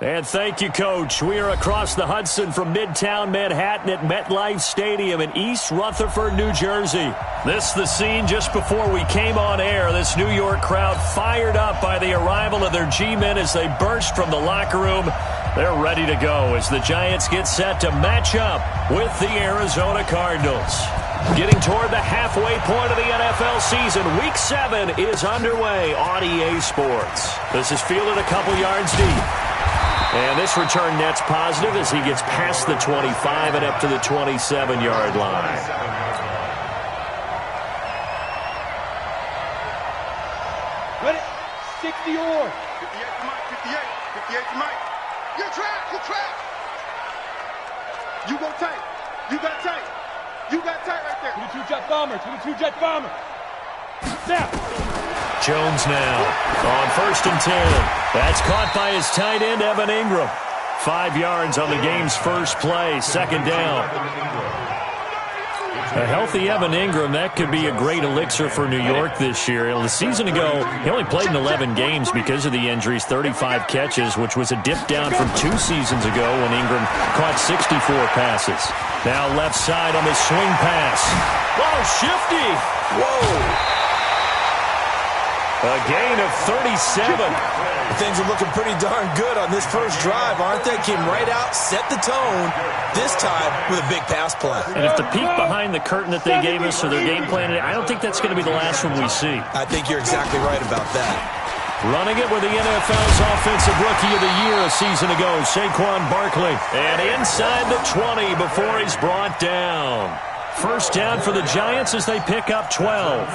And thank you, Coach. We are across the Hudson from Midtown Manhattan at MetLife Stadium in East Rutherford, New Jersey. This is the scene just before we came on air. This New York crowd fired up by the arrival of their G-men as they burst from the locker room. They're ready to go as the Giants get set to match up with the Arizona Cardinals. Getting toward the halfway point of the NFL season, Week 7 is underway on EA Sports. This is fielded a couple yards deep. And this return net's positive as he gets past the 25 and up to the 27-yard line. Ready? 60 or 58 to Mike, 58 to Mike. You're trapped. You go tight. You got tight. You got tight right there. 22 jet bomber. Snap. Jones now on 1st and 10. That's caught by his tight end, Evan Ingram. 5 yards on the game's first play, 2nd down. A healthy Evan Ingram, that could be a great elixir for New York this year. A season ago, he only played in 11 games because of the injuries, 35 catches, which was a dip down from 2 seasons ago when Ingram caught 64 passes. Now left side on the swing pass. Oh, shifty. Whoa. A gain of 37. Things are looking pretty darn good on this first drive, aren't they? Came right out, set the tone, this time with a big pass play. And if the peek behind the curtain that they gave us or their game plan, I don't think that's going to be the last one we see. I think you're exactly right about that. Running it with the NFL's Offensive Rookie of the Year a season ago, Saquon Barkley. And inside the 20 before he's brought down. First down for the Giants as they pick up 12.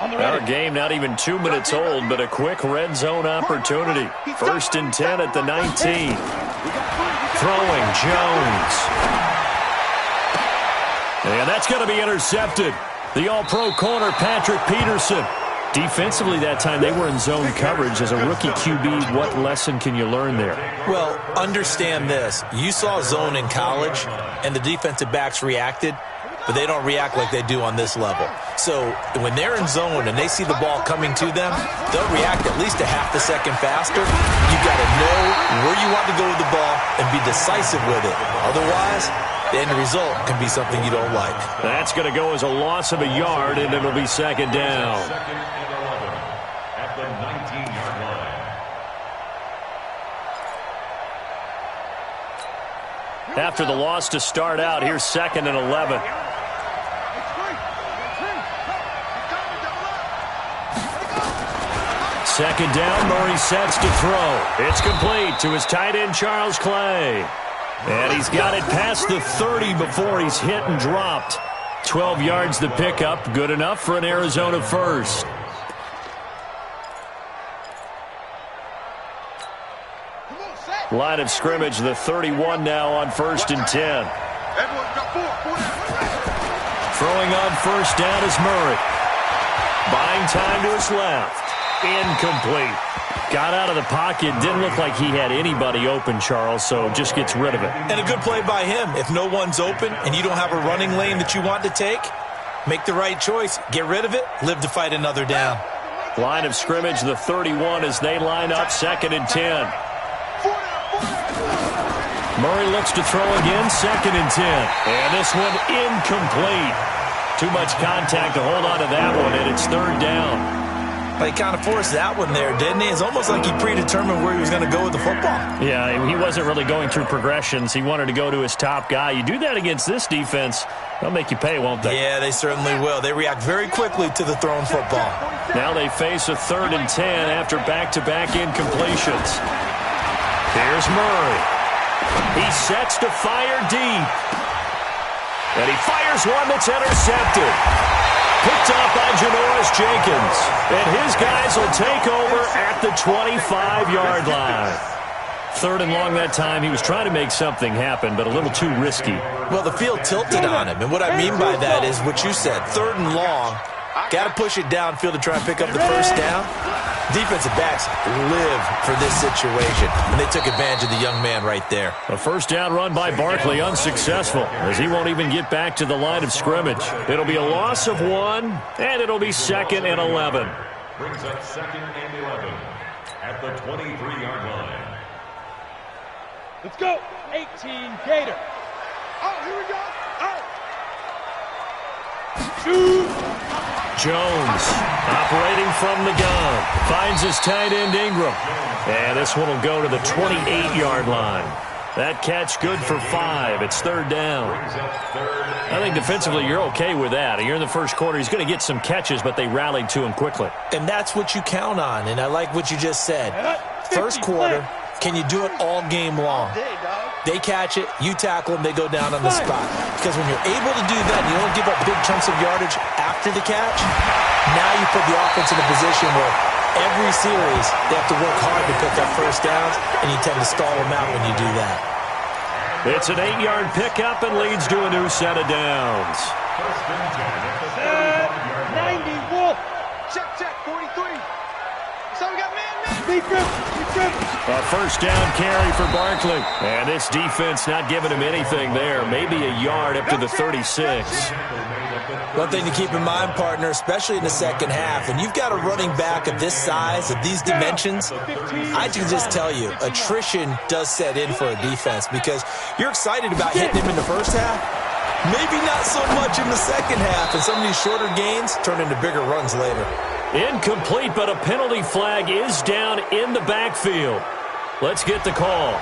Our game not even 2 minutes old, but a quick red zone opportunity. 1st and 10 at the 19. Throwing Jones. And that's going to be intercepted. The all-pro corner, Patrick Peterson. Defensively that time, they were in zone coverage. As a rookie QB, what lesson can you learn there? Well, understand this. You saw zone in college, and the defensive backs reacted, but they don't react like they do on this level. So when they're in zone and they see the ball coming to them, they'll react at least a half a second faster. You've got to know where you want to go with the ball and be decisive with it. Otherwise, the end result can be something you don't like. That's going to go as a loss of a yard, and it'll be 2nd down. At the 19-yard line. After the loss to start out, here's 2nd and 11. Second down, Murray sets to throw. It's complete to his tight end, Charles Clay. And he's got it past the 30 before he's hit and dropped. 12 yards the pickup, good enough for an Arizona first. Line of scrimmage, the 31 now on 1st and 10. Throwing on 1st down is Murray. Buying time to his left. Incomplete. Got out of the pocket. Didn't look like he had anybody open, Charles, so just gets rid of it. And a good play by him. If no one's open and you don't have a running lane that you want to take, make the right choice. Get rid of it. Live to fight another down. Line of scrimmage, the 31 as they line up 2nd and 10. Murray looks to throw again, 2nd and 10. And this one incomplete. Too much contact to hold on to that one, and it's 3rd down. But he kind of forced that one there, didn't he? It's almost like he predetermined where he was going to go with the football. Yeah, he wasn't really going through progressions. He wanted to go to his top guy. You do that against this defense, they'll make you pay, won't they? Yeah, they certainly will. They react very quickly to the thrown football. Now they face a 3rd and 10 after back-to-back incompletions. Here's Murray. He sets to fire deep. And he fires one that's intercepted. Picked off by Janoris Jenkins. And his guys will take over at the 25-yard line. 3rd and long that time. He was trying to make something happen, but a little too risky. Well, the field tilted on him. And what I mean by that is what you said. 3rd and long. Got to push it downfield to try and pick up the 1st down. Defensive backs live for this situation, and they took advantage of the young man right there. A first down run by Barkley, unsuccessful, as he won't even get back to the line of scrimmage. It'll be a loss of 1, and it'll be 2nd and 11. Brings up 2nd and 11 at the 23-yard line. Let's go. 18 Gator. Oh, here we go. Oh. Shoot. Jones operating from the gun. Finds his tight end Ingram. And this one will go to the 28-yard line. That catch good for 5. It's 3rd down. I think defensively you're okay with that. You're in the first quarter. He's going to get some catches, but they rallied to him quickly. And that's what you count on, and I like what you just said. First quarter, can you do it all game long? They catch it, you tackle them, they go down on the spot. Because when you're able to do that, and you don't give up big chunks of yardage after the catch, now you put the offense in a position where every series they have to work hard to pick up first downs, and you tend to stall them out when you do that. It's an 8-yard pickup and leads to a new set of downs. 90 Wolf. Check, 43. So we got man. Big grip. A first down carry for Barkley. And this defense not giving him anything there. Maybe a yard up to the 36. One thing to keep in mind, partner, especially in the second half, when you've got a running back of this size, of these dimensions, I can just tell you, attrition does set in for a defense because you're excited about hitting him in the first half. Maybe not so much in the second half, and some of these shorter gains turn into bigger runs later. Incomplete, but a penalty flag is down in the backfield. Let's get the call.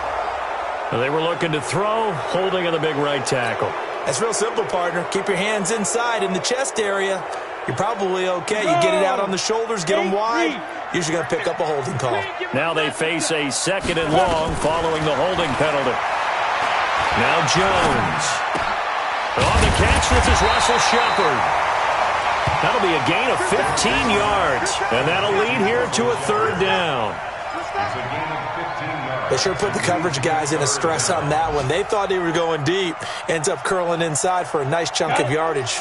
They were looking to throw, holding on the big right tackle. That's real simple, partner. Keep your hands inside in the chest area. You're probably okay. You get it out on the shoulders, get them wide. Usually going to pick up a holding call. Now they face a 2nd and long following the holding penalty. Now Jones. On the catch, this is Russell Shepard. That'll be a gain of 15 yards, and that'll lead here to a 3rd down. They sure put the coverage guys in a stress on that one. They thought they were going deep. Ends up curling inside for a nice chunk of yardage.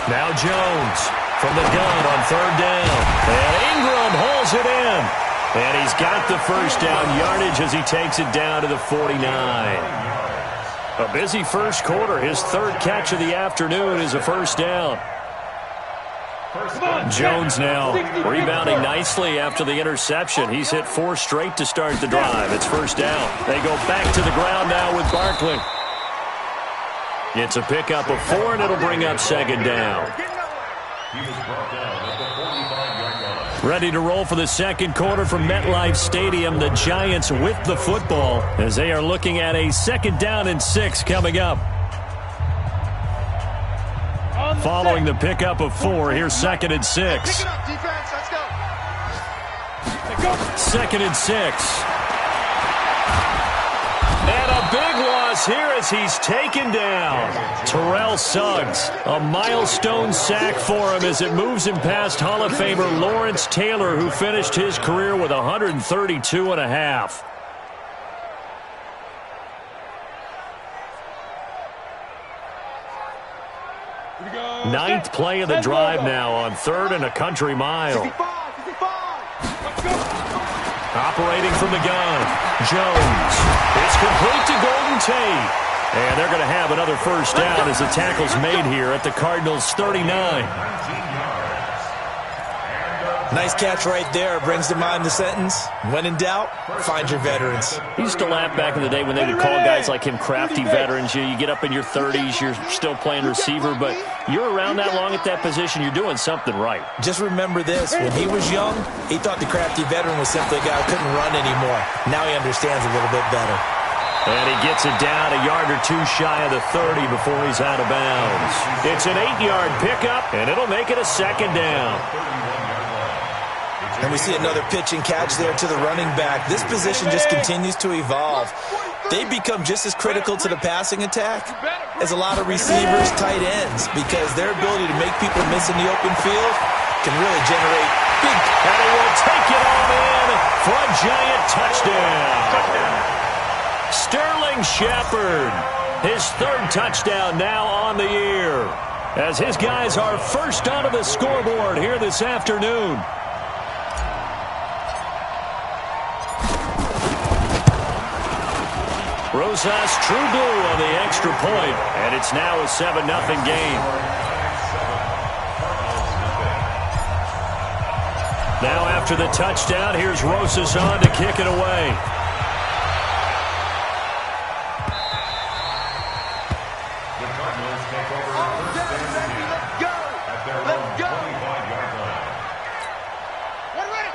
Now Jones from the gun on 3rd down. And Ingram hauls it in. And he's got the first down yardage as he takes it down to the 49. A busy first quarter. His 3rd catch of the afternoon is a first down. Jones now rebounding nicely after the interception. He's hit 4 straight to start the drive. It's first down. They go back to the ground now with Barkley. It's a pickup of 4, and it'll bring up 2nd down. Ready to roll for the second quarter from MetLife Stadium. The Giants with the football as they are looking at a 2nd down and 6 coming up. Following the pickup of 4, here's 2nd and 6. Pick it up, defense. Let's go. 2nd and 6. And a big loss here as he's taken down. Terrell Suggs, a milestone sack for him as it moves him past Hall of Famer Lawrence Taylor, who finished his career with 132.5. Ninth play of the drive now on 3rd and a country mile. 55. Operating from the gun, Jones. It's complete to Golden Tate. And they're going to have another first down as the tackle's made here at the Cardinals' 39. Nice catch right there. Brings to mind the sentence, when in doubt, find your veterans. He used to laugh back in the day when they would call guys like him crafty veterans. You get up in your 30s, you're still playing receiver, but you're around that long at that position, you're doing something right. Just remember this, when he was young, he thought the crafty veteran was simply a guy who couldn't run anymore. Now he understands a little bit better. And he gets it down a yard or 2 shy of the 30 before he's out of bounds. It's an 8-yard pickup, and it'll make it a 2nd down. And we see another pitch and catch there to the running back. This position just continues to evolve. They become just as critical to the passing attack as a lot of receivers, tight ends, because their ability to make people miss in the open field can really generate big. And he will take it all in for a giant touchdown. Sterling Shepard, his 3rd touchdown now on the year. as his guys are first onto the scoreboard here this afternoon. Rosas true blue on the extra point, and it's now a 7-0 game. Now after the touchdown, here's Rosas on to kick it away. The Cardinals take over first and 10 at their own 25-yard line.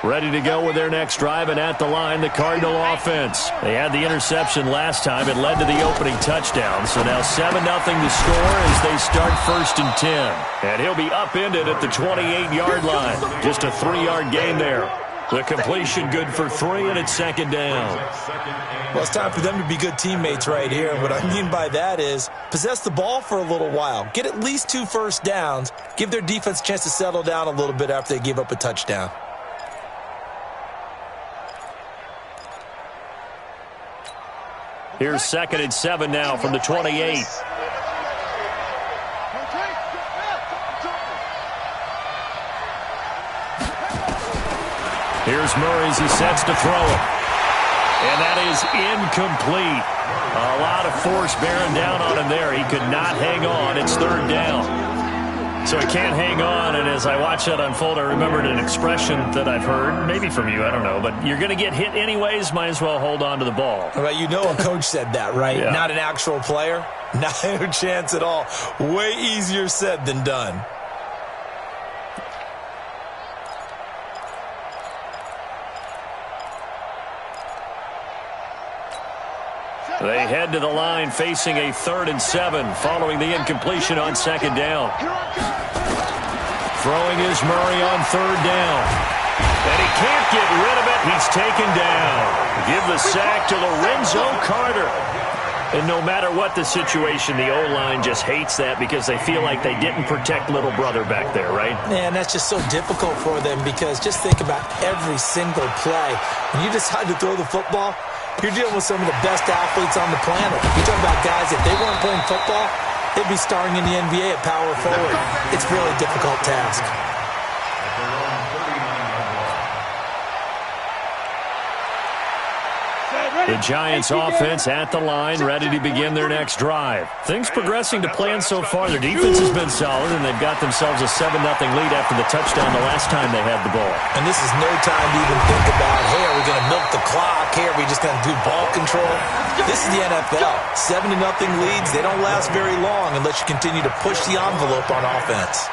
Ready to go with their next drive, and at the line, the Cardinal offense. They had the interception last time. It led to the opening touchdown. So now 7-0 to score as they start 1st and 10. And he'll be upended at the 28-yard line. Just a 3-yard gain there. The completion good for 3, and it's 2nd down. Well, it's time for them to be good teammates right here. And what I mean by that is possess the ball for a little while. Get at least 2 first downs. Give their defense a chance to settle down a little bit after they give up a touchdown. Here's 2nd and 7 now from the 28. Here's Murray as he sets to throw it. And that is incomplete. A lot of force bearing down on him there. He could not hang on. It's 3rd down. So he can't hang on, and as I watch that unfold, I remembered an expression that I've heard, maybe from you, I don't know, but you're going to get hit anyways, might as well hold on to the ball. Well, you know a coach said that, right? Yeah. Not an actual player? Not a chance at all. Way easier said than done. They head to the line facing a 3rd and 7 following the incompletion on 2nd down. Throwing is Murray on 3rd down. And he can't get rid of it. He's taken down. Give the sack to Lorenzo Carter. And no matter what the situation, the O-line just hates that because they feel like they didn't protect little brother back there, right? Man, that's just so difficult for them because just think about every single play. When you decide to throw the football, you're dealing with some of the best athletes on the planet. You talk about guys, if they weren't playing football, they'd be starring in the NBA at power forward. It's a really difficult task. The Giants offense at the line, ready to begin their next drive. Things progressing to plan so far. Their defense has been solid, and they've got themselves a 7-0 lead after the touchdown the last time they had the ball. And this is no time to even think about, hey, are we going to milk the clock? Hey, are we just going to do ball control? This is the NFL. 7-0 leads, they don't last very long unless you continue to push the envelope on offense.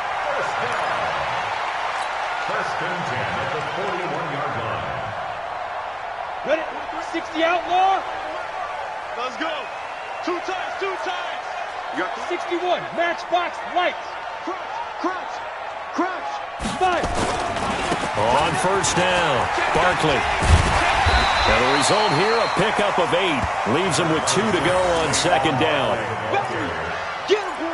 First and 10 at the 41-yard line. Ready? 60 outlaw. Let's go. 2 times, 2 times. You got 61 matchbox lights. Crunch. 5. On 1st down, Barkley. And the result here, a pickup of 8. Leaves them with 2 to go on 2nd down.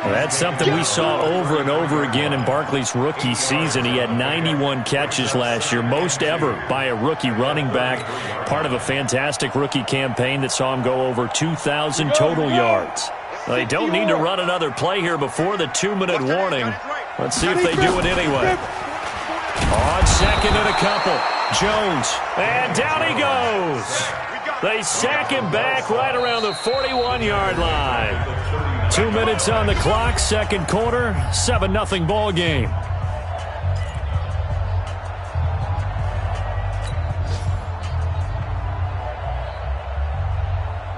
That's something we saw over and over again in Barkley's rookie season. He had 91 catches last year, most ever by a rookie running back. Part of a fantastic rookie campaign that saw him go over 2,000 total yards. They don't need to run another play here before the 2-minute warning. Let's see if they do it anyway. On 2nd and a couple, Jones. And down he goes. They sack him back right around the 41-yard line. 2 minutes on the clock, 2nd quarter, 7-0 ball game.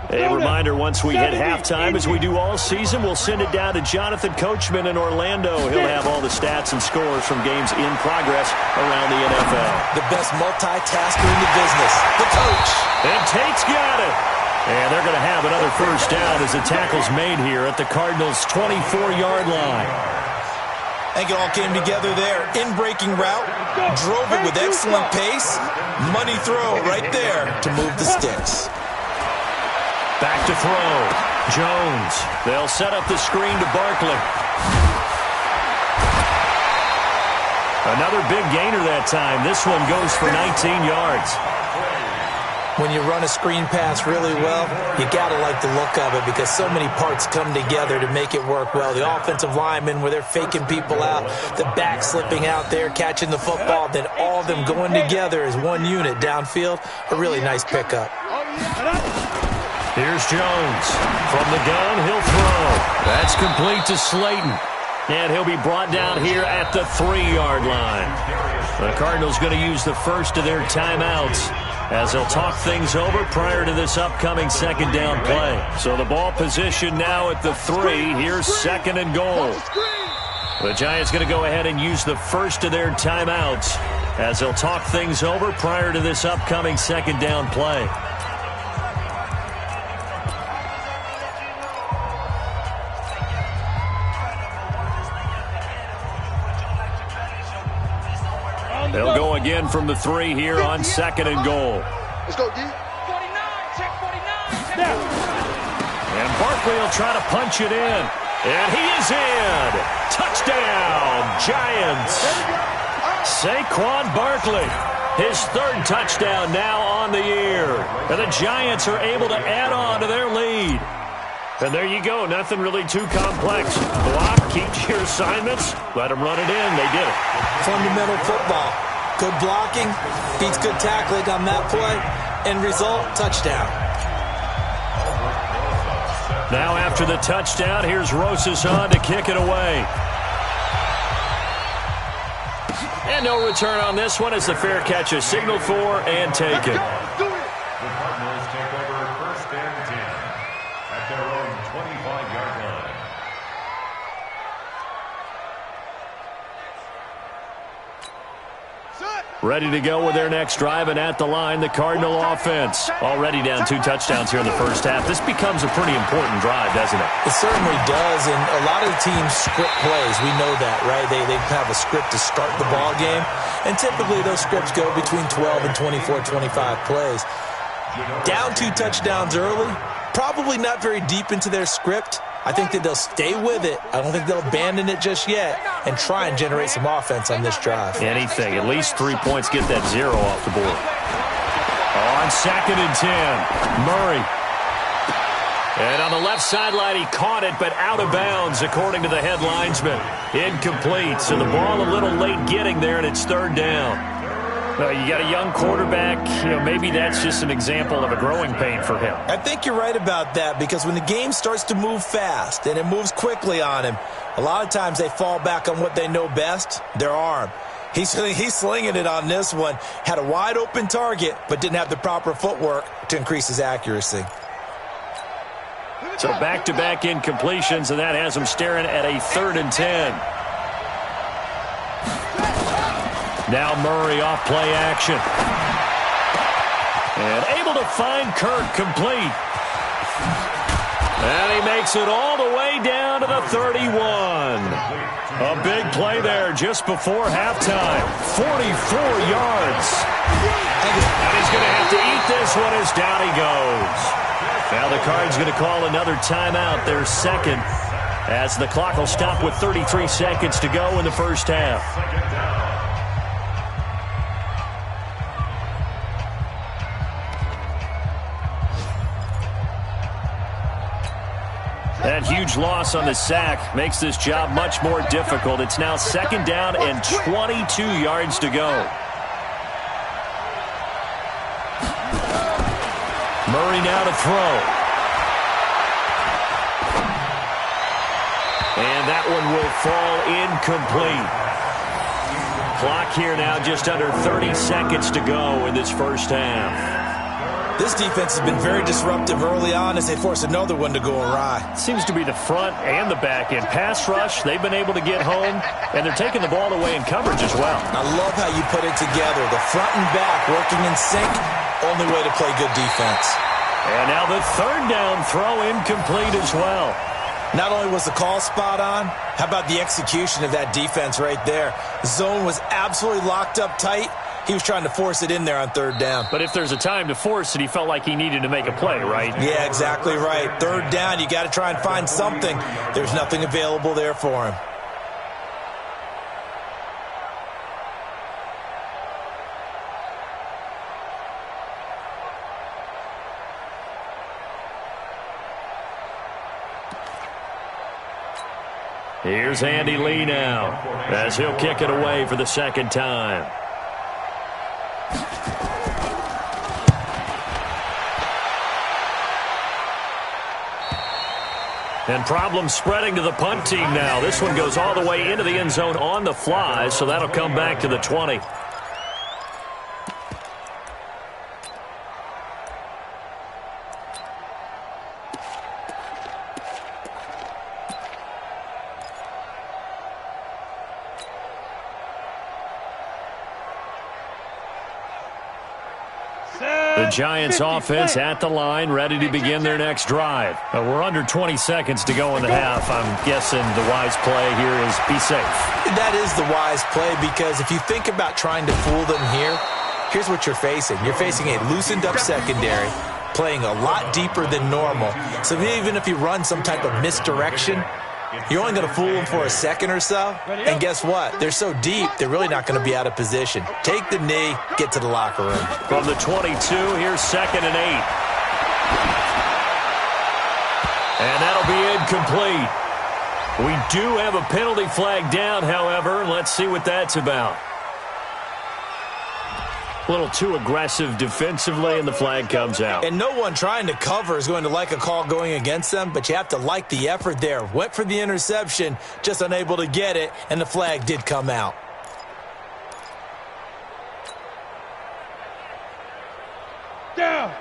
A reminder, once we hit halftime, as we do all season, we'll send it down to Jonathan Coachman in Orlando. He'll have all the stats and scores from games in progress around the NFL. The best multitasker in the business, the coach. And Tate's got it. And they're going to have another 1st down as the tackle's made here at the Cardinals' 24-yard line. I think it all came together there. In-breaking route, drove it with excellent pace. Money throw right there to move the sticks. Back to throw. Jones. They'll set up the screen to Barkley. Another big gainer that time. This one goes for 19 yards. When you run a screen pass really well, you got to like the look of it because so many parts come together to make it work well. The offensive linemen, where they're faking people out, the back slipping out there, catching the football, then all of them going together as one unit downfield. A really nice pickup. Here's Jones. From the gun, he'll throw. That's complete to Slayton. And he'll be brought down here at the 3-yard line. The Cardinals going to use the first of their timeouts as they'll talk things over prior to this upcoming second down play. So the ball position now at the 3. Here's second and goal. The Giants going to go ahead and use the first of their timeouts as they'll talk things over prior to this upcoming second down play. They'll go again from the 3 here on second and goal. Let's go, D. 49, check 49. Now. And Barkley will try to punch it in. And he is in. Touchdown, Giants. Saquon Barkley, his 3rd touchdown now on the year. And the Giants are able to add on to their lead. And there you go. Nothing really too complex. Block, keep your assignments, let them run it in. They did it. Fundamental football. Good blocking, beats good tackling on that play. End result, touchdown. Now after the touchdown, here's Rosas on to kick it away. And no return on this one as the fair catch is signaled for and taken. The Cardinals take over 1st and 10 at their own 25-yard line. Ready to go with their next drive, and at the line, the Cardinal offense. Already down 2 touchdowns here in the first half. This becomes a pretty important drive, doesn't it? It certainly does, and a lot of the teams script plays. We know that, right? They have a script to start the ball game, and typically those scripts go between 12 and 24, 25 plays. Down 2 touchdowns early, probably not very deep into their script. I think that they'll stay with it. I don't think they'll abandon it just yet and try and generate some offense on this drive. Anything. At least 3 points, get that 0 off the board. On second and 10, Murray. And on the left sideline, he caught it, but out of bounds, according to the head linesman. Incomplete. So the ball a little late getting there, and it's 3rd down. You got a young quarterback. Maybe that's just an example of a growing pain for him. I think you're right about that because when the game starts to move fast and it moves quickly on him, a lot of times they fall back on what they know best, their arm. He's slinging it on this one. Had a wide open target, but didn't have the proper footwork to increase his accuracy. So back-to-back incompletions, and that has him staring at a 3rd and 10. Now Murray off play action. And able to find Kirk complete. And he makes it all the way down to the 31. A big play there just before halftime. 44 yards. And he's going to have to eat this one as down he goes. Now the Cards going to call another timeout, their 2nd, as the clock will stop with 33 seconds to go in the first half. That huge loss on the sack makes this job much more difficult. It's now 2nd down and 22 yards to go. Murray now to throw. And that one will fall incomplete. Clock here now just under 30 seconds to go in this first half. This defense has been very disruptive early on as they force another one to go awry. Seems to be the front and the back end. Pass rush, they've been able to get home, and they're taking the ball away in coverage as well. I love how you put it together. The front and back working in sync, only way to play good defense. And now the 3rd down throw incomplete as well. Not only was the call spot on, how about the execution of that defense right there? The zone was absolutely locked up tight. He was trying to force it in there on 3rd down. But if there's a time to force it, he felt like he needed to make a play, right? Yeah, exactly right. 3rd down, you got to try and find something. There's nothing available there for him. Here's Andy Lee now as he'll kick it away for the second time. And problems spreading to the punt team now. This one goes all the way into the end zone on the fly, so that'll come back to the 20. The Giants offense at the line, ready to begin their next drive. We're under 20 seconds to go in the half. I'm guessing the wise play here is be safe. That is the wise play, because if you think about trying to fool them here, here's what you're facing. You're facing a loosened up secondary, playing a lot deeper than normal. So even if you run some type of misdirection, you're only going to fool them for a second or so. And guess what? They're so deep, they're really not going to be out of position. Take the knee, get to the locker room. From the 22, here's 2nd and 8. And that'll be incomplete. We do have a penalty flag down, however. Let's see what that's about. A little too aggressive defensively, and the flag comes out. And no one trying to cover is going to like a call going against them, but you have to like the effort there. Went for the interception, just unable to get it, and the flag did come out. Down.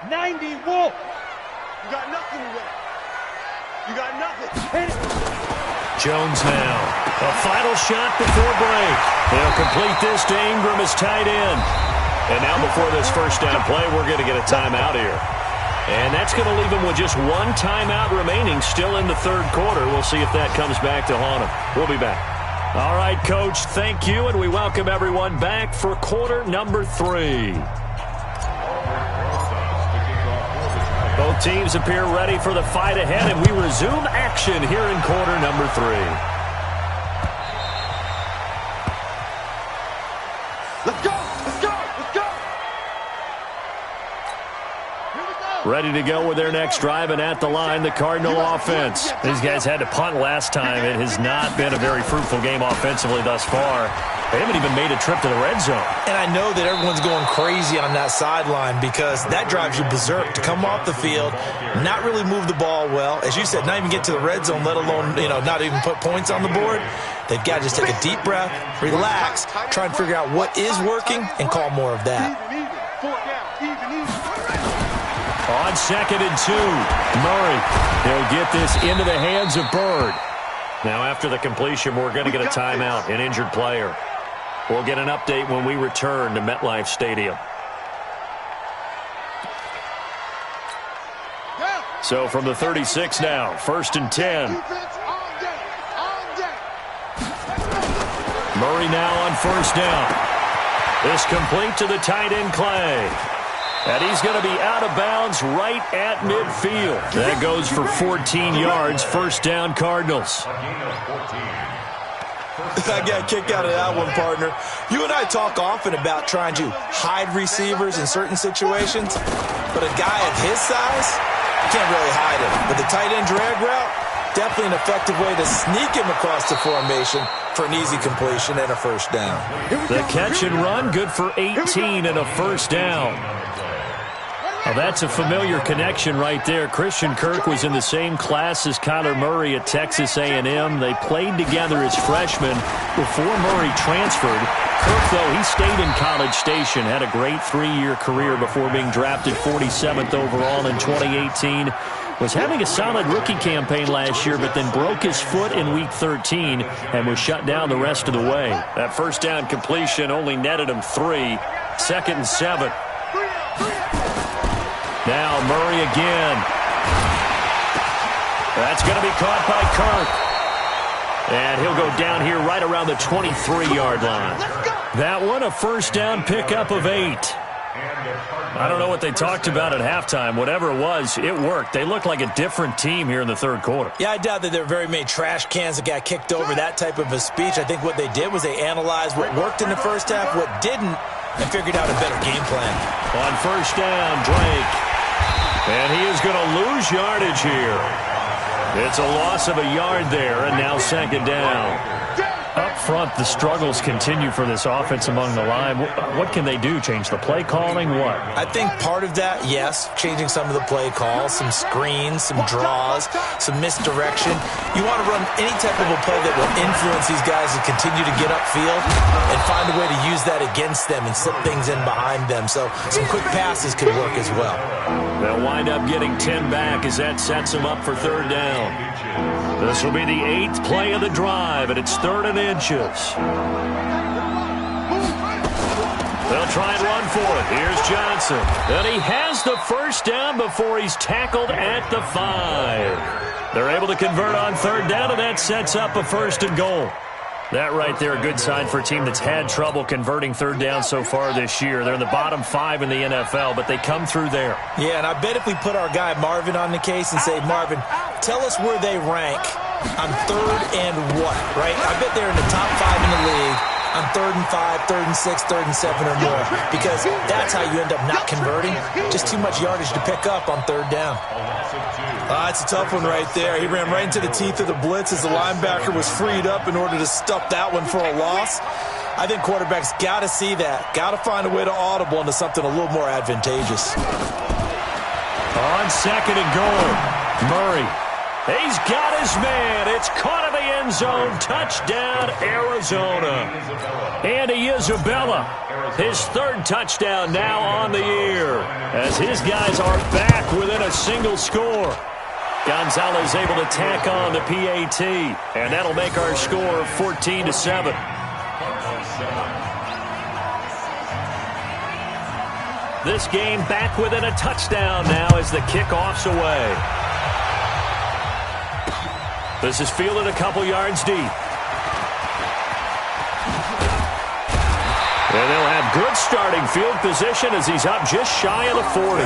90 Wolf. You got nothing today. You got nothing. Hit it. Jones now. A final shot before break. He'll complete this to Ingram as tight end. And now before this first down play, we're going to get a timeout here. And that's going to leave him with just one timeout remaining still in the third quarter. We'll see if that comes back to haunt him. We'll be back. All right, Coach, thank you, and we welcome everyone back for quarter number 3. Both teams appear ready for the fight ahead, and we resume action here in quarter number 3. Let's go. Let's go. Let's go. Here we go. Ready to go with their next drive, and at the line, the Cardinal offense. These guys had to punt last time. It has not been a very fruitful game offensively thus far. They haven't even made a trip to the red zone. And I know that everyone's going crazy on that sideline, because that drives you berserk to come off the field, not really move the ball well. As you said, not even get to the red zone, let alone, not even put points on the board. They've got to just take a deep breath, relax, try and figure out what is working, and call more of that. Even. 4 down. Even. On 2nd and 2, Murray. He'll get this into the hands of Byrd. Now after the completion, we're going to get a timeout, an injured player. We'll get an update when we return to MetLife Stadium. So from the 36 now, 1st and 10. Murray now on 1st down. This complete to the tight end, Clay. And he's going to be out of bounds right at midfield. That goes for 14 yards. 1st down, Cardinals. I got kicked out of that one, partner. You and I talk often about trying to hide receivers in certain situations, but a guy of his size, you can't really hide him. But the tight end drag route, definitely an effective way to sneak him across the formation for an easy completion and a 1st down. The catch and run, good for 18 and a 1st down. Well, that's a familiar connection right there. Christian Kirk was in the same class as Kyler Murray at Texas A&M. They played together as freshmen before Murray transferred. Kirk, though, he stayed in College Station, had a great 3-year career before being drafted 47th overall in 2018. Was having a solid rookie campaign last year, but then broke his foot in Week 13 and was shut down the rest of the way. That 1st down completion only netted him 3. 2nd and 7. Now Murray again. That's going to be caught by Kirk. And he'll go down here right around the 23-yard line. That one, a 1st down pickup of 8. I don't know what they talked about at halftime. Whatever it was, it worked. They looked like a different team here in the third quarter. Yeah, I doubt that there were very many trash cans that got kicked over, that type of a speech. I think what they did was they analyzed what worked in the first half, what didn't, and figured out a better game plan. On 1st down, Drake. And he is going to lose yardage here. It's a loss of a yard there, and now second down. Up front, the struggles continue for this offense among the line. What can they do? Change the play calling? What? I think part of that, yes, changing some of the play calls, some screens, some draws, some misdirection. You want to run any type of a play that will influence these guys to continue to get upfield and find a way to use that against them and slip things in behind them. So some quick passes could work as well. They'll wind up getting 10 back as that sets them up for third down. This will be the 8th play of the drive, and it's 3rd and inches. They'll try and run for it. Here's Johnson. And he has the first down before he's tackled at the 5. They're able to convert on third down, and that sets up a 1st and goal. That right there, a good sign for a team that's had trouble converting third down so far this year. They're in the bottom 5 in the NFL, but they come through there. Yeah, and I bet if we put our guy Marvin on the case and say, Marvin, tell us where they rank on 3rd and what, right? I bet they're in the top 5 in the league on 3rd and 5, 3rd and 6, 3rd and 7 or more, because that's how you end up not converting. Just too much yardage to pick up on third down. It's a tough one right there. He ran right into the teeth of the blitz as the linebacker was freed up in order to stuff that one for a loss. I think quarterbacks got to see that. Got to find a way to audible into something a little more advantageous. On 2nd and goal, Murray. He's got his man. It's caught in the end zone. Touchdown, Arizona. Andy Isabella, his 3rd touchdown now on the year, as his guys are back within a single score. Gonzalez able to tack on the PAT, and that'll make our score 14-7. This game back within a touchdown now as the kickoff's away. This is fielded a couple yards deep. And they'll have good starting field position as he's up just shy of the 40.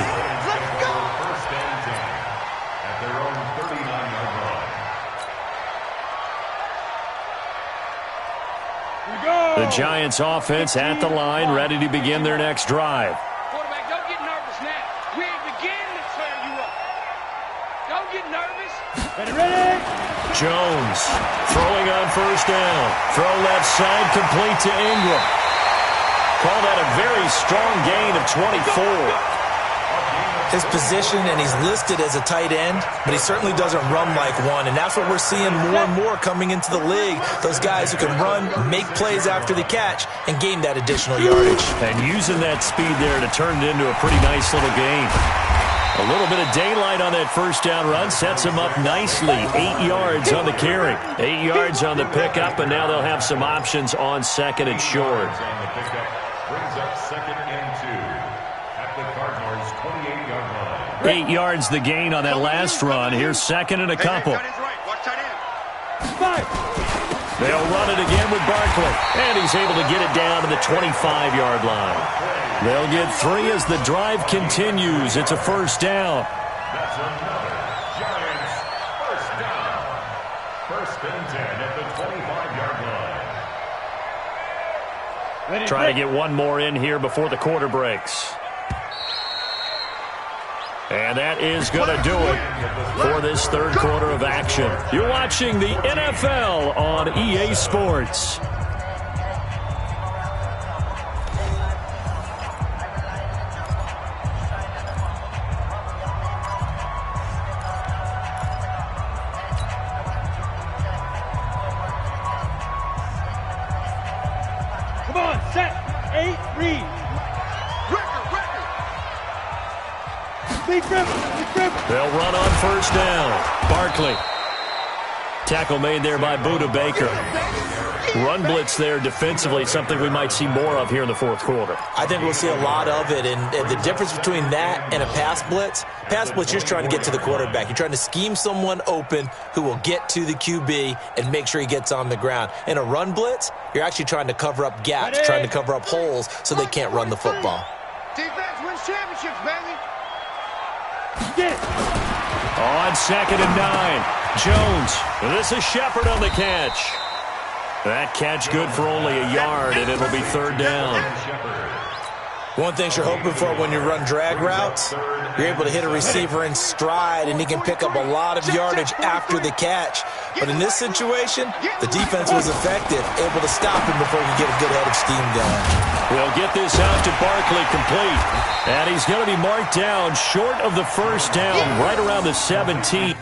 The Giants offense at the line, ready to begin their next drive. Quarterback, don't get nervous now. We ain't beginning to tear you up. Don't get nervous. Ready? Jones throwing on first down. Throw left side, complete to Ingram. Call that a very strong gain of 24. His position, and he's listed as a tight end, but he certainly doesn't run like one, and that's what we're seeing more and more coming into the league. Those guys who can run, make plays after the catch, and gain that additional yardage. And using that speed there to turn it into a pretty nice little gain. A little bit of daylight on that first down run sets him up nicely. 8 yards on the carry. 8 yards on the pickup, and now they'll have some options on 2nd and short. Brings up 2nd and 2 at the Cardinals' 28-yard line. 8 yards the gain on that last run. Here's 2nd and a couple. They'll run it again with Barkley. And he's able to get it down to the 25-yard line. They'll get 3 as the drive continues. It's a first down. That's another Giants first down. 1st and 10 at the 25-yard line. Trying to get one more in here before the quarter breaks. And that is going to do it for this 3rd quarter of action. You're watching the NFL on EA Sports. Come on, set. 8, read. They'll run on first down. Barkley. Tackle made there by Budda Baker. Run blitz there defensively, something we might see more of here in the 4th quarter. I think we'll see a lot of it, and the difference between that and a pass blitz, you're just trying to get to the quarterback. You're trying to scheme someone open who will get to the QB and make sure he gets on the ground. In a run blitz, you're actually trying to cover up gaps, trying to cover up holes so they can't run the football. Defense wins championships, baby. On 2nd and 9, Jones. This is Shepard on the catch. That catch good for only a yard, and it'll be 3rd down. One thing you're hoping for when you run drag routes, you're able to hit a receiver in stride, and he can pick up a lot of yardage after the catch. But in this situation, the defense was effective, able to stop him before he could get a good head of steam going. We'll get this out to Barkley complete. And he's going to be marked down short of the first down, right around the 17.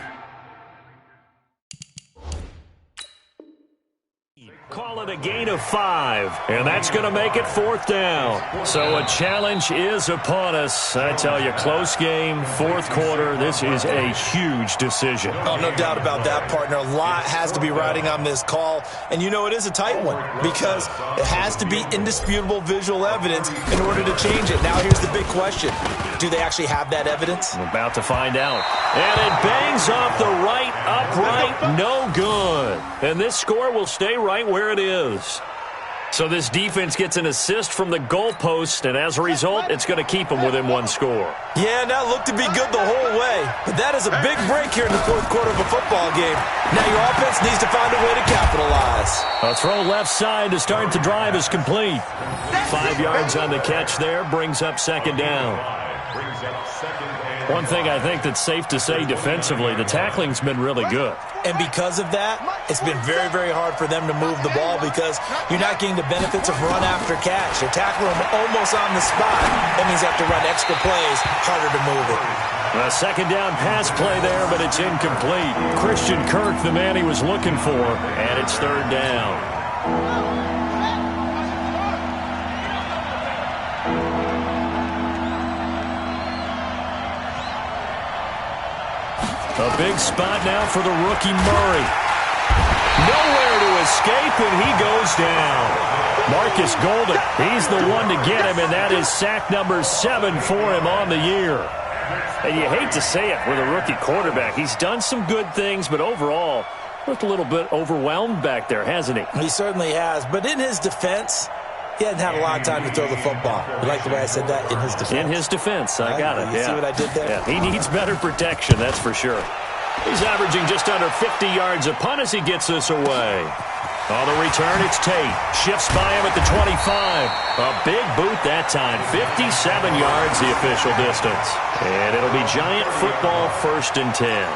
Call it a gain of 5, and that's going to make it 4th down. So a challenge is upon us. I tell you, close game, 4th quarter. This is a huge decision. Oh, no doubt about that, partner. A lot has to be riding on this call, and you know it is a tight one because it has to be indisputable visual evidence in order to change it. Now here's the big question. Do they actually have that evidence? We're about to find out. And it bangs off the right upright. No good. And this score will stay right where it is. So this defense gets an assist from the goalpost, and as a result, it's going to keep them within 1 score. Yeah, that looked to be good the whole way. But that is a big break here in the 4th quarter of a football game. Now your offense needs to find a way to capitalize. A throw left side to start the drive is complete. 5 yards on the catch there, brings up 2nd down. One thing I think that's safe to say defensively, the tackling's been really good. And because of that, it's been very, very hard for them to move the ball because you're not getting the benefits of run after catch. You're tackling them almost on the spot. That means you have to run extra plays, harder to move it. A 2nd down pass play there, but it's incomplete. Christian Kirk, the man he was looking for, and it's 3rd down. A big spot now for the rookie Murray. Nowhere to escape, and he goes down. Marcus Golden, he's the one to get him, and that is sack number 7 for him on the year. And you hate to say it with a rookie quarterback. He's done some good things, but overall, looked a little bit overwhelmed back there, hasn't he? He certainly has, but in his defense, he hadn't had a lot of time to throw the football. You like the way I said that? In his defense. In his defense. I got it. You see what I did there? Yeah, he needs better protection, that's for sure. He's averaging just under 50 yards a punt as he gets this away. On the return, it's Tate. Shifts by him at the 25. A big boot that time. 57 yards, the official distance. And it'll be Giant football, 1st and 10.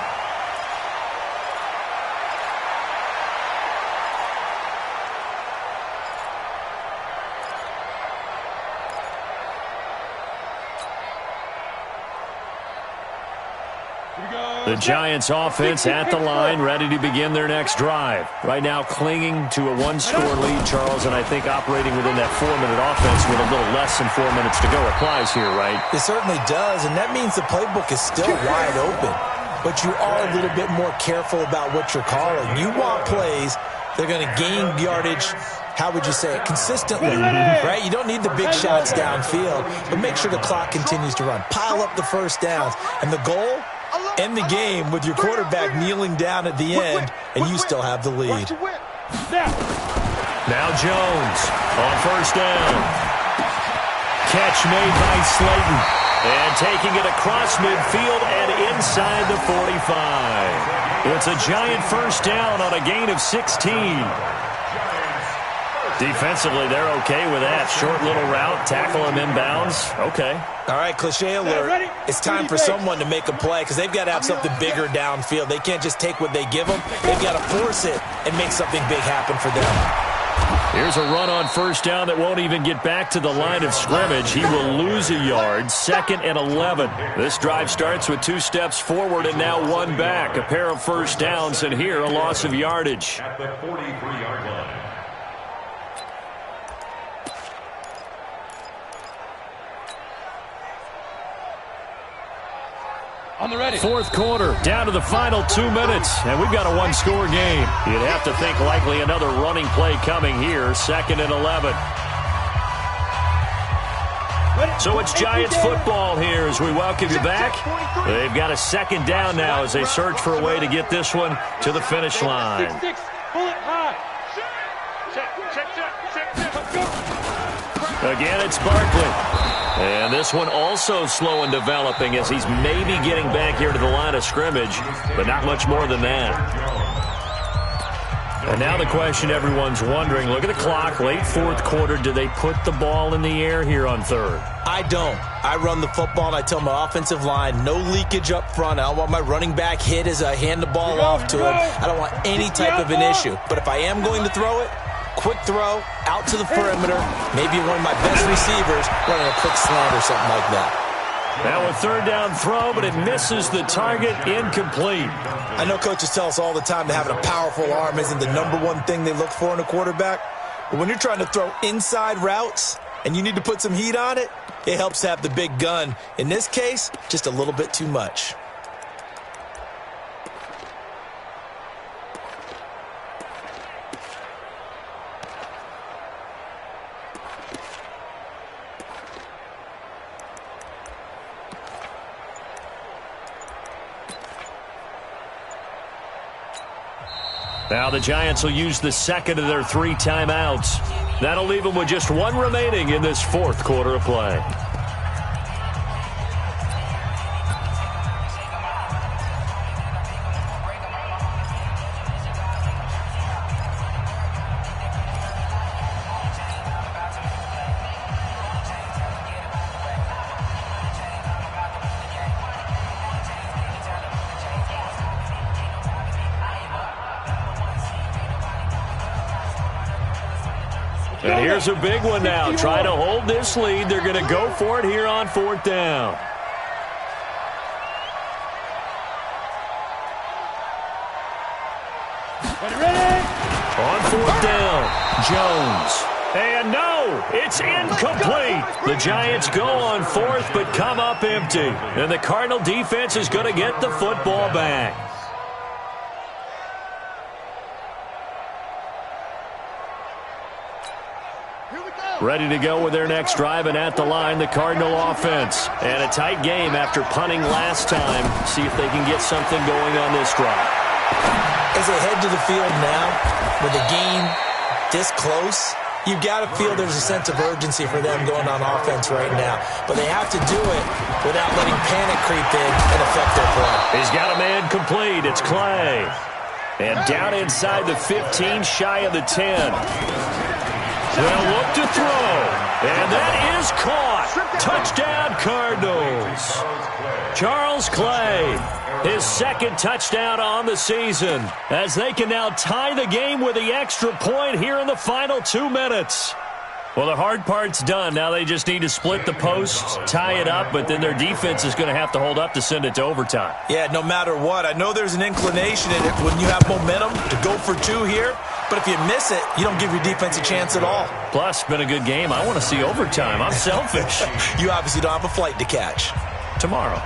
The Giants offense at the line, ready to begin their next drive. Right now clinging to a 1-score lead, Charles, and I think operating within that 4-minute offense with a little less than 4 minutes to go applies here, right? It certainly does, and that means the playbook is still wide open. But you are a little bit more careful about what you're calling. You want plays that are going to gain yardage, how would you say it, consistently, right? You don't need the big shots downfield, but make sure the clock continues to run. Pile up the first downs, and the goal, end the game with your quarterback kneeling down at the end, and you still have the lead. Now Jones on 1st down. Catch made by Slayton. And taking it across midfield and inside the 45. It's a Giant 1st down on a gain of 16. Defensively, they're okay with that. Short little route, tackle him inbounds. Okay. All right, cliche alert. It's time for someone to make a play because they've got to have something bigger downfield. They can't just take what they give them. They've got to force it and make something big happen for them. Here's a run on 1st down that won't even get back to the line of scrimmage. He will lose a yard. 2nd and 11. This drive starts with 2 steps forward and now 1 back. A pair of 1st downs, and here a loss of yardage. At the 43-yard line. On the ready. 4th quarter, down to the final 2 minutes, and we've got a 1-score game. You'd have to think likely another running play coming here, 2nd and 11. So it's Giants football here as we welcome you back. They've got a 2nd down now as they search for a way to get this one to the finish line. Again, it's Barkley. And this one also slow in developing as he's maybe getting back here to the line of scrimmage, but not much more than that. And now the question everyone's wondering, look at the clock, late fourth quarter, do they put the ball in the air here on third? I don't. I run the football, and I tell my offensive line, no leakage up front. I don't want my running back hit as I hand the ball off to him. I don't want any type of an issue. But if I am going to throw it, quick throw, out to the perimeter, maybe one of my best receivers running a quick slant or something like that. Now a third down throw, but it misses the target, incomplete. I know coaches tell us all the time that having a powerful arm isn't the number one thing they look for in a quarterback. But when you're trying to throw inside routes and you need to put some heat on it, it helps to have the big gun. In this case, just a little bit too much. Now the Giants will use the second of their 3 timeouts. That'll leave them with just 1 remaining in this fourth quarter of play. And here's a big one now. Trying to hold this lead. They're going to go for it here on fourth down. On fourth down, Jones. And no, it's incomplete. The Giants go on fourth but come up empty. And the Cardinal defense is going to get the football back. Ready to go with their next drive, and at the line, the Cardinal offense. And a tight game after punting last time. See if they can get something going on this drive. As they head to the field now, with the game this close, you've got to feel there's a sense of urgency for them going on offense right now. But they have to do it without letting panic creep in and affect their play. He's got a man complete. It's Clay. And down inside the 15, shy of the 10. They'll look to throw, and that is caught. Touchdown, Cardinals. Charles Clay, his second touchdown on the season, as they can now tie the game with the extra point here in the final 2 minutes. Well, the hard part's done. Now they just need to split the posts, tie it up, but then their defense is going to have to hold up to send it to overtime. Yeah, no matter what. I know there's an inclination in it when you have momentum to go for 2 here, but if you miss it, you don't give your defense a chance at all. Plus, it's been a good game. I want to see overtime. I'm selfish. You obviously don't have a flight to catch. Tomorrow.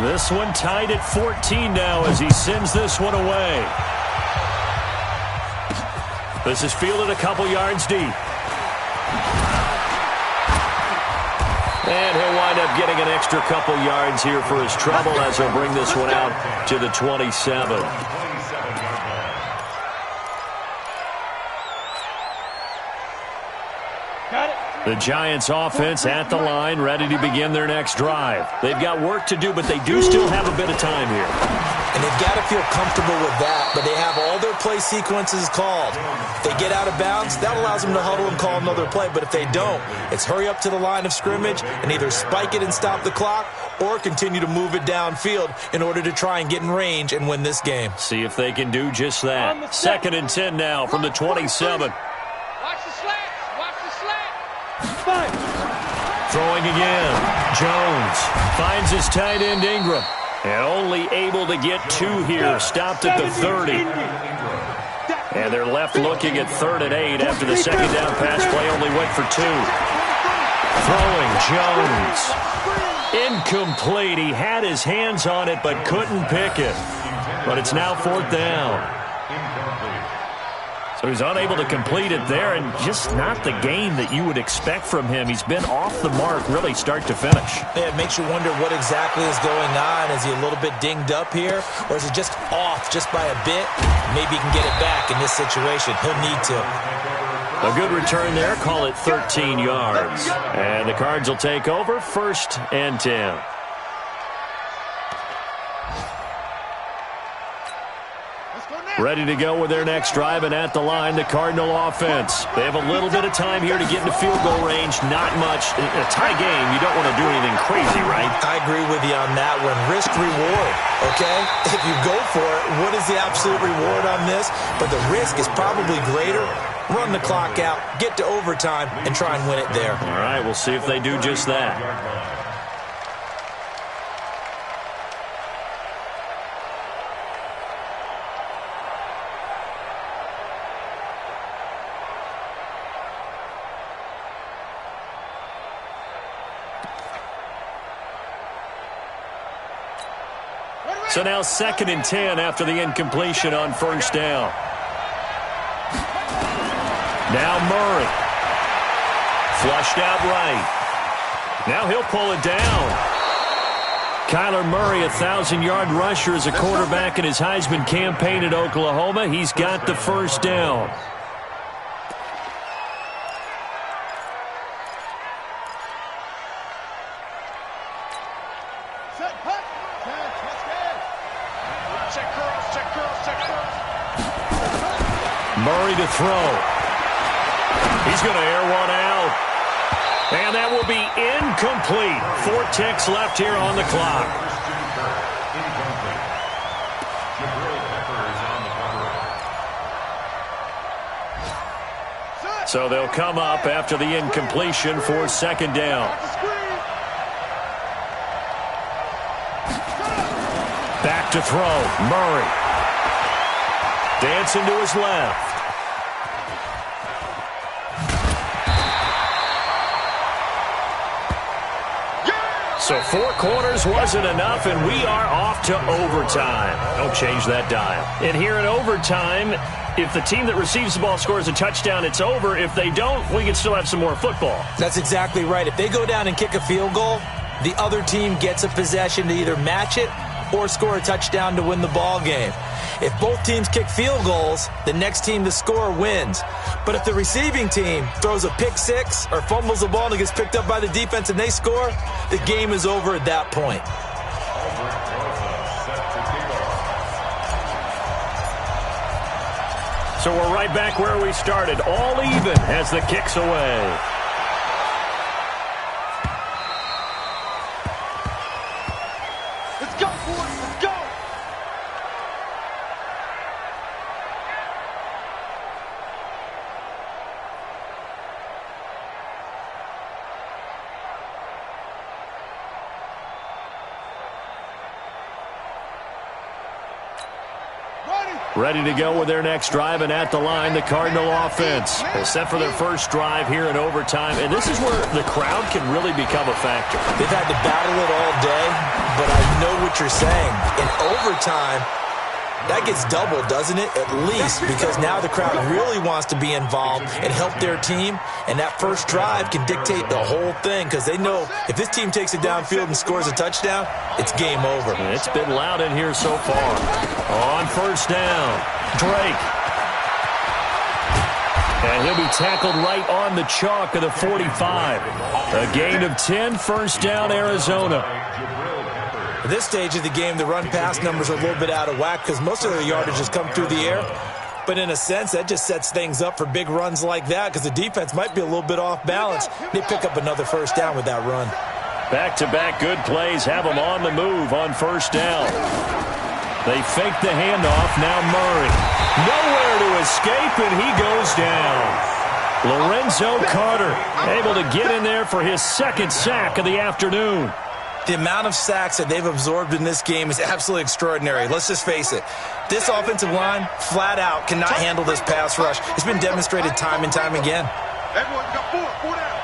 This one tied at 14 now as he sends this one away. This is fielded a couple yards deep. And he'll wind up getting an extra couple yards here for his trouble as he'll bring this one out to the 27. The Giants offense at the line, ready to begin their next drive. They've got work to do, but they do still have a bit of time here. And they've got to feel comfortable with that, but they have all their play sequences called. If they get out of bounds, that allows them to huddle and call another play, but if they don't, it's hurry up to the line of scrimmage and either spike it and stop the clock or continue to move it downfield in order to try and get in range and win this game. See if they can do just that. 2nd and 10 now from the 27. Throwing again. Jones finds his tight end Ingram. And only able to get 2 here. Stopped at the 30. And they're left looking at 3rd and 8 after the second down pass play only went for 2. Throwing Jones. Incomplete. He had his hands on it but couldn't pick it. But it's now 4th down. So he's unable to complete it there, and just not the game that you would expect from him. He's been off the mark, really, start to finish. Yeah, it makes you wonder what exactly is going on. Is he a little bit dinged up here, or is it just off just by a bit? Maybe he can get it back in this situation. He'll need to. A good return there. Call it 13 yards. And the Cards will take over 1st and 10. Ready to go with their next drive, and at the line, the Cardinal offense. They have a little bit of time here to get into field goal range. Not much. In a tie game, you don't want to do anything crazy, right? I agree with you on that one. Risk-reward, okay? If you go for it, what is the absolute reward on this? But the risk is probably greater. Run the clock out, get to overtime, and try and win it there. All right, we'll see if they do just that. So now 2nd and 10 after the incompletion on first down. Now Murray. Flushed out right. Now he'll pull it down. Kyler Murray, 1,000-yard rusher as a quarterback in his Heisman campaign at Oklahoma. He's got the first down. Murray to throw. He's going to air one out. And that will be incomplete. 4 ticks left here on the clock. So they'll come up after the incompletion for 2nd down. Back to throw. Murray. Dancing to his left. So 4 quarters wasn't enough, and we are off to overtime. Don't change that dial. And here in overtime, if the team that receives the ball scores a touchdown, it's over. If they don't, we can still have some more football. That's exactly right. If they go down and kick a field goal, the other team gets a possession to either match it or score a touchdown to win the ball game. If both teams kick field goals, the next team to score wins. But if the receiving team throws a pick six or fumbles the ball and it gets picked up by the defense and they score, the game is over at that point. So we're right back where we started, all even as the kick's away. Let's go, boys. Let's go. Ready to go with their next drive, and at the line, the Cardinal offense. They're set for their first drive here in overtime, and this is where the crowd can really become a factor. They've had to battle it all day, but I know what you're saying. In overtime, that gets doubled, doesn't it? At least, because now the crowd really wants to be involved and help their team, and that first drive can dictate the whole thing, because they know if this team takes it downfield and scores a touchdown, it's game over. And it's been loud in here so far. On first down, Drake. And he'll be tackled right on the chalk of the 45. A gain of 10, first down, Arizona. At this stage of the game, the run-pass numbers are a little bit out of whack because most of their yardage has come through the air. But in a sense, that just sets things up for big runs like that because the defense might be a little bit off balance. They pick up another first down with that run. Back-to-back good plays have them on the move on first down. They fake the handoff. Now Murray. Nowhere to escape, and he goes down. Lorenzo Carter able to get in there for his second sack of the afternoon. The amount of sacks that they've absorbed in this game is absolutely extraordinary. Let's just face it. This offensive line, flat out, cannot handle this pass rush. It's been demonstrated time and time again. Everyone got four down.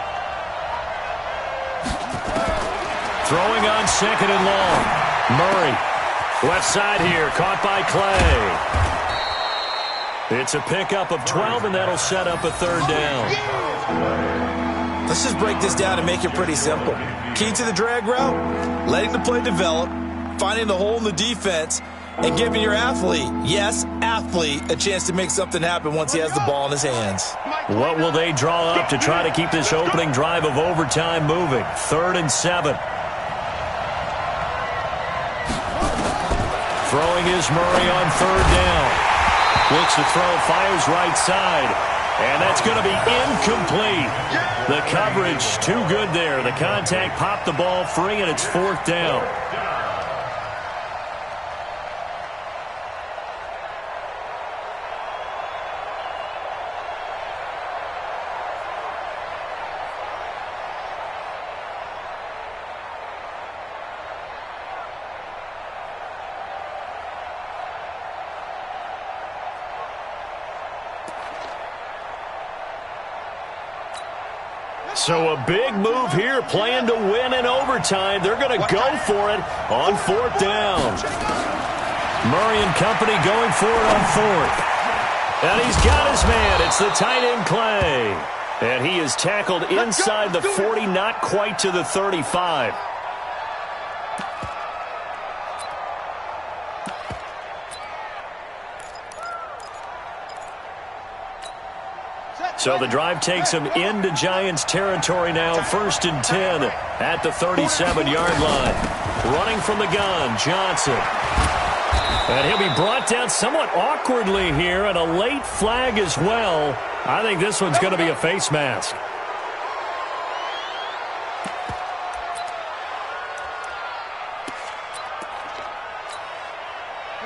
Throwing on second and long. Murray. Left side here, caught by Clay. It's a pickup of 12, and that'll set up a third down. Let's just break this down and make it pretty simple. Key to the drag route, letting the play develop, finding the hole in the defense, and giving your athlete, yes, athlete, a chance to make something happen once he has the ball in his hands. What will they draw up to try to keep this opening drive of overtime moving? 3rd and 7. Throwing is Murray on 3rd down. Looks to throw, fires right side. And that's going to be incomplete. The coverage too good there. The contact popped the ball free, and it's 4th down. So a big move here, playing to win in overtime. They're going to go for it on 4th down. Murray and company going for it on 4th. And he's got his man. It's the tight end, Clay. And he is tackled inside the 40, not quite to the 35. So the drive takes him into Giants territory now. 1st and 10 at the 37-yard line. Running from the gun, Johnson. And he'll be brought down somewhat awkwardly here, and a late flag as well. I think this one's going to be a face mask.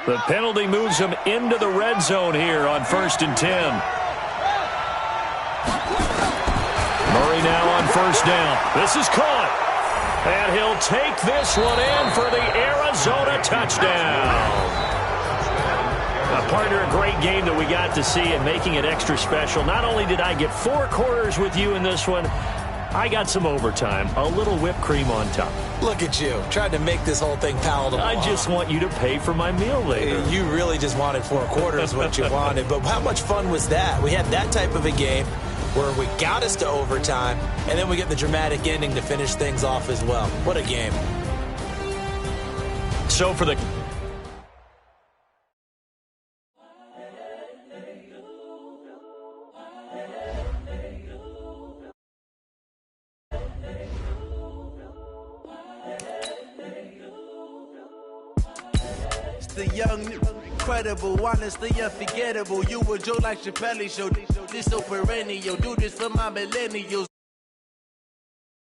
The penalty moves him into the red zone here on 1st and 10. Murray now on 1st down. This is caught. And he'll take this one in for the Arizona touchdown. Partner, a great game that we got to see and making it extra special. Not only did I get 4 quarters with you in this one, I got some overtime. A little whipped cream on top. Look at you, trying to make this whole thing palatable. I just want you to pay for my meal later. You really just wanted 4 quarters what you wanted. But how much fun was that? We had that type of a game where we got us to overtime, and then we get the dramatic ending to finish things off as well. What a game. So for the... The young, incredible, honestly unforgettable. You were Joe like Chappelle Show. This so perennial. Do this for my millennials.